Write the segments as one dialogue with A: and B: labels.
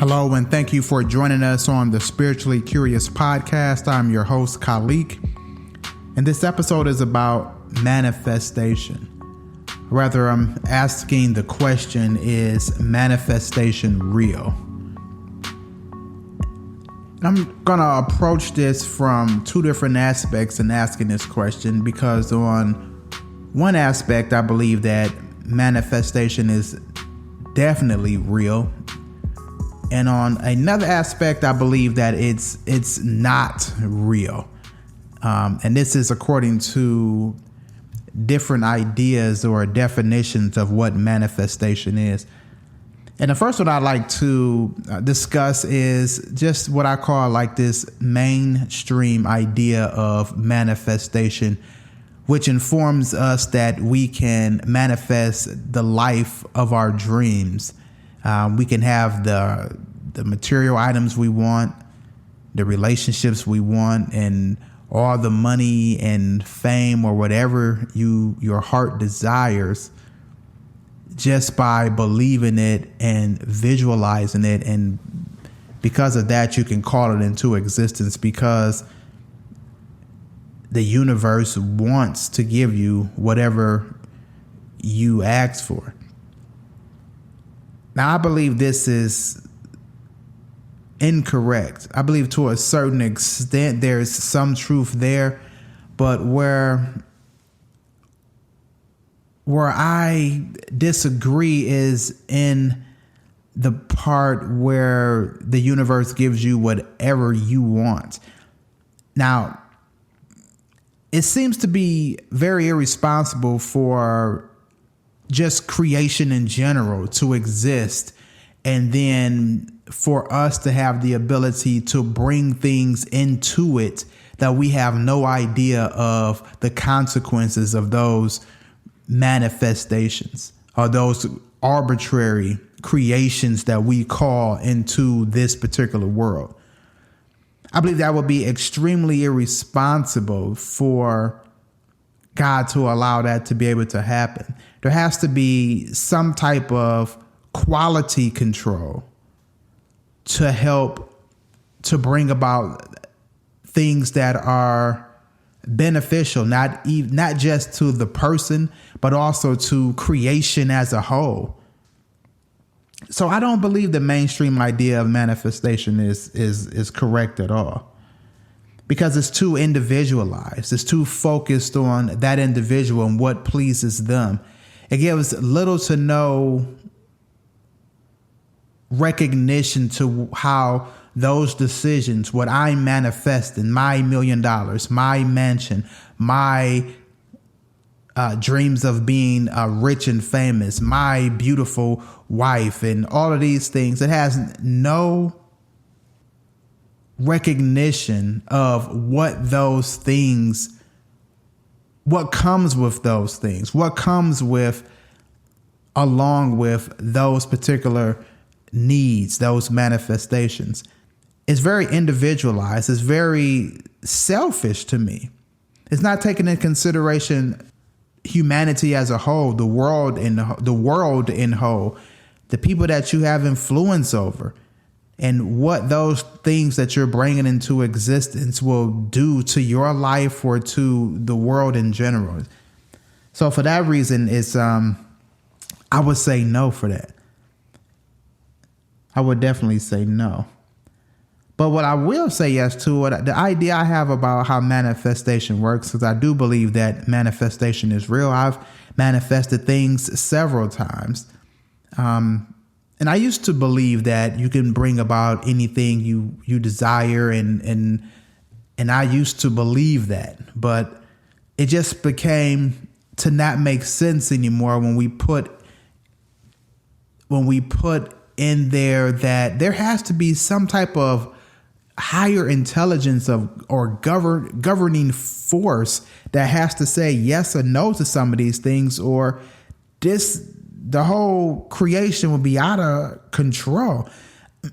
A: Hello, and thank you for joining us on the Spiritually Curious podcast. I'm your host, Khalik, and this episode is about manifestation. Rather, I'm asking the question, is manifestation real? And I'm going to approach this from two different aspects in asking this question, because on one aspect, I believe that manifestation is definitely real. And on another aspect, I believe that it's not real. And this is according to different ideas or definitions of what manifestation is. And the first one I'd like to discuss is just what I call like this mainstream idea of manifestation, which informs us that we can manifest the life of our dreams. We can have the material items we want, the relationships we want, and all the money and fame or whatever your heart desires, just by believing it and visualizing it. And because of that, you can call it into existence, because the universe wants to give you whatever you ask for. Now, I believe this is incorrect. I believe to a certain extent there's some truth there, but where I disagree is in the part where the universe gives you whatever you want. Now, it seems to be very irresponsible for just creation in general to exist, and then for us to have the ability to bring things into it that we have no idea of the consequences of those manifestations or those arbitrary creations that we call into this particular world. I believe that would be extremely irresponsible for God to allow that to be able to happen. There has to be some type of quality control to help to bring about things that are beneficial, not just to the person, but also to creation as a whole. So I don't believe the mainstream idea of manifestation is correct at all, because it's too individualized. It's too focused on that individual and what pleases them. It gives little to no recognition to how those decisions, what I manifest in my $1 million, my mansion, my dreams of being rich and famous, my beautiful wife, and all of these things, it has no recognition of what those things, what comes with those things, what comes with along with those particular needs, those manifestations. It's very individualized. It's very selfish to me. It's not taking into consideration humanity as a whole, the world in whole, the people that you have influence over, and what those things that you're bringing into existence will do to your life or to the world in general. So for that reason, it's I would say no for that. I would definitely say no. But what I will say yes to, the idea I have about how manifestation works, because I do believe that manifestation is real. I've manifested things several times. And I used to believe that you can bring about anything you desire, and I used to believe that, but it just became to not make sense anymore when we put in there that there has to be some type of higher intelligence or governing force that has to say yes or no to some of these things, or the whole creation will be out of control.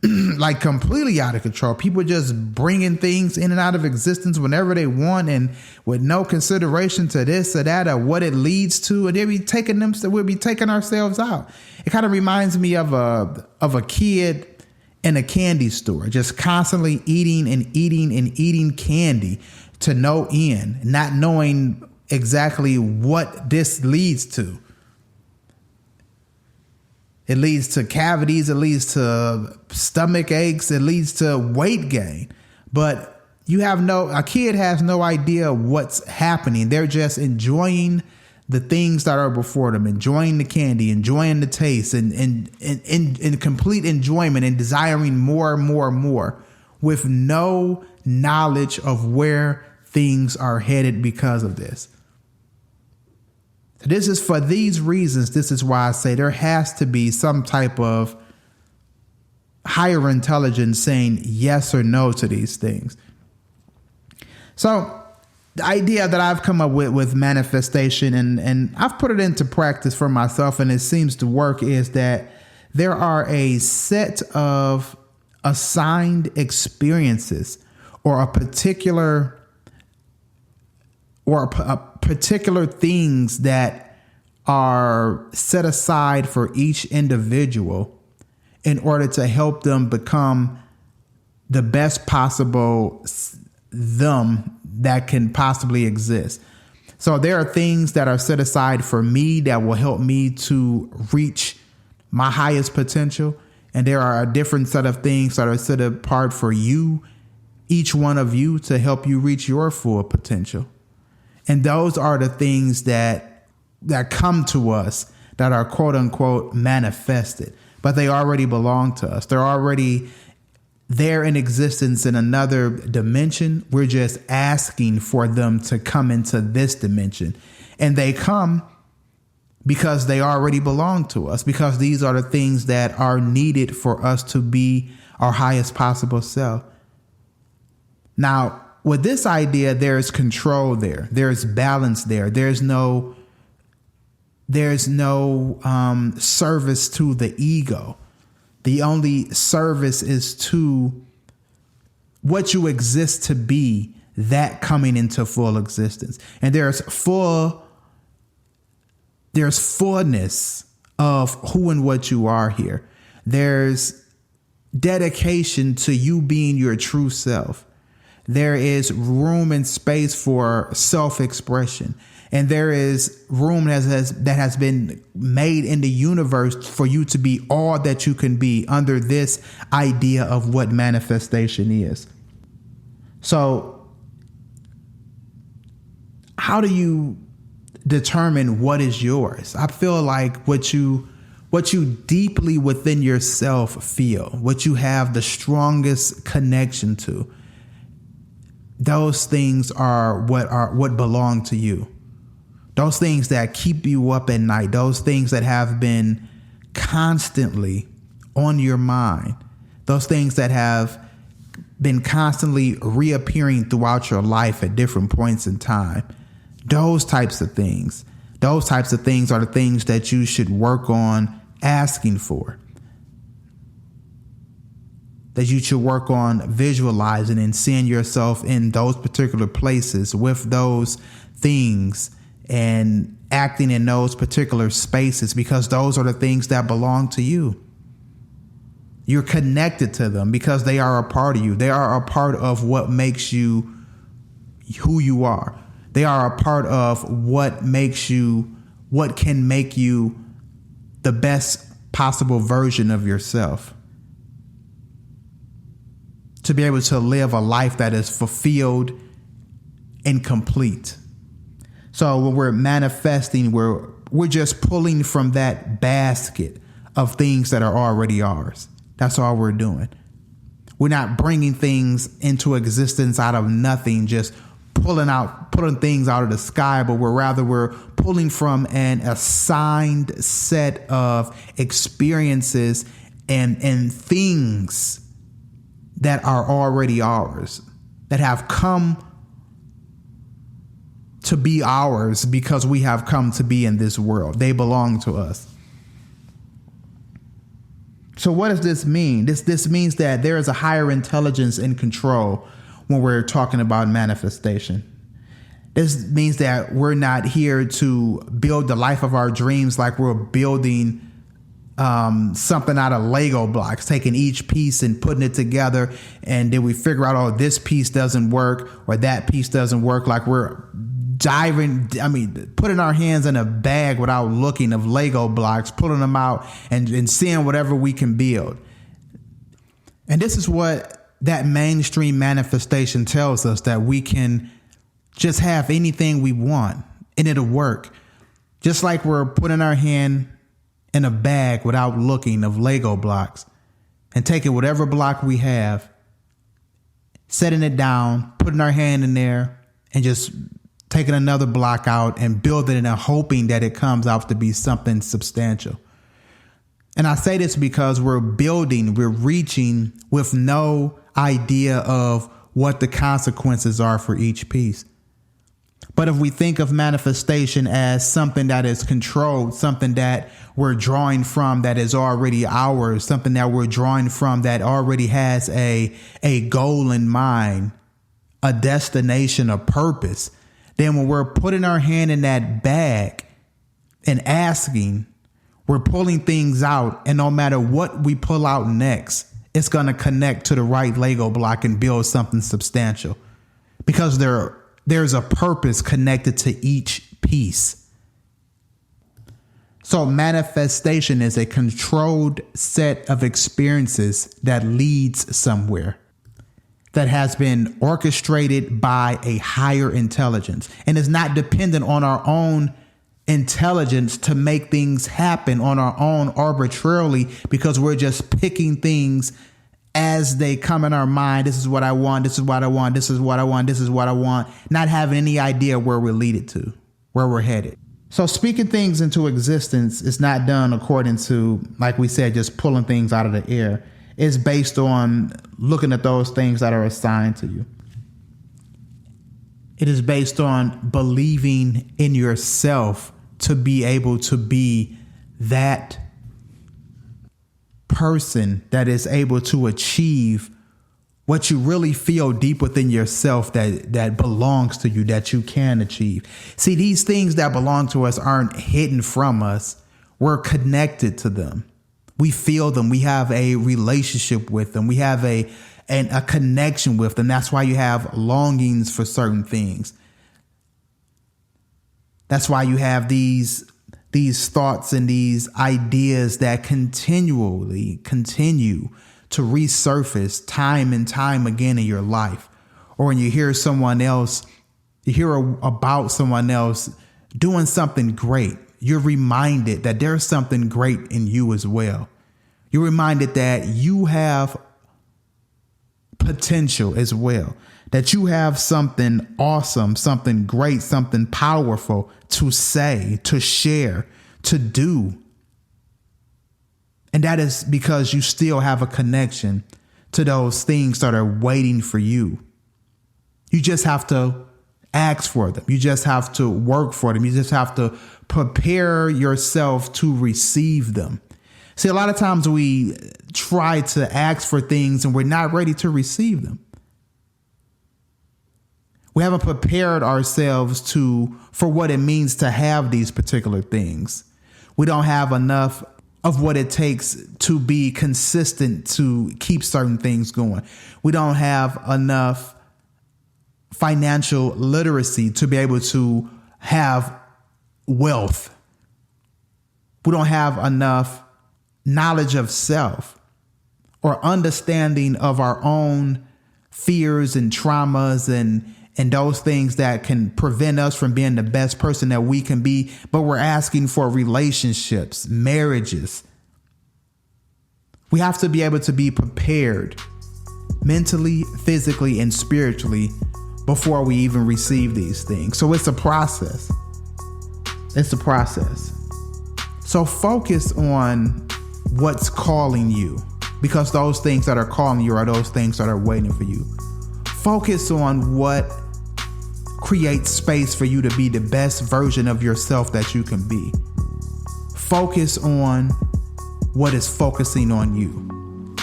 A: Like completely out of control. People just bringing things in and out of existence whenever they want, and with no consideration to this or that or what it leads to, and we'll be taking ourselves out. It kind of reminds me of a kid in a candy store, just constantly eating and eating and eating candy to no end, not knowing exactly what this leads to. It leads to cavities, it leads to stomach aches, it leads to weight gain. But a kid has no idea what's happening. They're just enjoying the things that are before them, enjoying the candy, enjoying the taste, and in complete enjoyment and desiring more and more and more, with no knowledge of where things are headed because of this. So this is for these reasons. This is why I say there has to be some type of higher intelligence saying yes or no to these things. So the idea that I've come up with manifestation, and I've put it into practice for myself, and it seems to work, is that there are a set of assigned experiences or a particular things that are set aside for each individual in order to help them become the best possible them that can possibly exist. So there are things that are set aside for me that will help me to reach my highest potential. And there are a different set of things that are set apart for you, each one of you, to help you reach your full potential. And those are the things that come to us that are quote unquote manifested, but they already belong to us. They're already there in existence in another dimension. We're just asking for them to come into this dimension, and they come because they already belong to us, because these are the things that are needed for us to be our highest possible self. Now, with this idea, there's control there. There's balance there. There's no service to the ego. The only service is to what you exist to be, that coming into full existence. And there's fullness of who and what you are here. There's dedication to you being your true self. There is room and space for self-expression. And there is room that has been made in the universe for you to be all that you can be under this idea of what manifestation is. So how do you determine what is yours? I feel like what you deeply within yourself feel, what you have the strongest connection to, those things are what belong to you. Those things that keep you up at night, those things that have been constantly on your mind, those things that have been constantly reappearing throughout your life at different points in time, those types of things are the things that you should work on asking for, that you should work on visualizing and seeing yourself in those particular places with those things and acting in those particular spaces, because those are the things that belong to you. You're connected to them because they are a part of you. They are a part of what makes you who you are. They are a part of what can make you the best possible version of yourself. To be able to live a life that is fulfilled and complete. So when we're manifesting, we're just pulling from that basket of things that are already ours. That's all we're doing. We're not bringing things into existence out of nothing, just pulling things out of the sky, but we're pulling from an assigned set of experiences and things that are already ours, that have come to be ours because we have come to be in this world. They belong to us. So what does this mean? This means that there is a higher intelligence in control when we're talking about manifestation. This means that we're not here to build the life of our dreams like we're building something out of Lego blocks, taking each piece and putting it together. And then we figure out, oh, this piece doesn't work or that piece doesn't work. Like we're putting our hands in a bag without looking of Lego blocks, pulling them out and seeing whatever we can build. And this is what that mainstream manifestation tells us, that we can just have anything we want and it'll work. Just like we're putting our hand in a bag without looking of Lego blocks and taking whatever block we have, setting it down, putting our hand in there and just taking another block out and building it and hoping that it comes out to be something substantial. And I say this because we're reaching with no idea of what the consequences are for each piece. But if we think of manifestation as something that is controlled, something that we're drawing from that is already ours, something that we're drawing from that already has a goal in mind, a destination, a purpose, then when we're putting our hand in that bag and asking, we're pulling things out, and no matter what we pull out next, it's going to connect to the right Lego block and build something substantial, because there's a purpose connected to each piece. So manifestation is a controlled set of experiences that leads somewhere, that has been orchestrated by a higher intelligence and is not dependent on our own intelligence to make things happen on our own arbitrarily, because we're just picking things as they come in our mind. This is what I want. This is what I want. This is what I want. This is what I want. Not having any idea where we're leaded to, where we're headed. So speaking things into existence is not done according to, like we said, just pulling things out of the air. It's based on looking at those things that are assigned to you. It is based on believing in yourself to be able to be that person that is able to achieve what you really feel deep within yourself that belongs to you, that you can achieve. See, these things that belong to us aren't hidden from us. We're connected to them. We feel them. We have a relationship with them. We have a connection with them. That's why you have longings for certain things. That's why you have these thoughts and these ideas that continue to resurface time and time again in your life. Or when you hear about someone else doing something great, you're reminded that there's something great in you as well. You're reminded that you have potential as well, that you have something awesome, something great, something powerful to say, to share, to do. And that is because you still have a connection to those things that are waiting for you. You just have to ask for them. You just have to work for them. You just have to prepare yourself to receive them. See, a lot of times we try to ask for things and we're not ready to receive them. We haven't prepared ourselves for what it means to have these particular things. We don't have enough of what it takes to be consistent to keep certain things going. We don't have enough financial literacy to be able to have wealth. We don't have enough knowledge of self or understanding of our own fears and traumas and those things that can prevent us from being the best person that we can be. But we're asking for relationships, marriages. We have to be able to be prepared mentally, physically, and spiritually before we even receive these things. So it's a process. It's a process. So focus on what's calling you, because those things that are calling you are those things that are waiting for you. Focus on what creates space for you to be the best version of yourself that you can be. Focus on what is focusing on you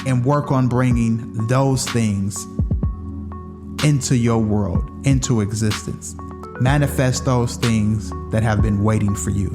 A: and work on bringing those things into your world, into existence. Manifest those things that have been waiting for you.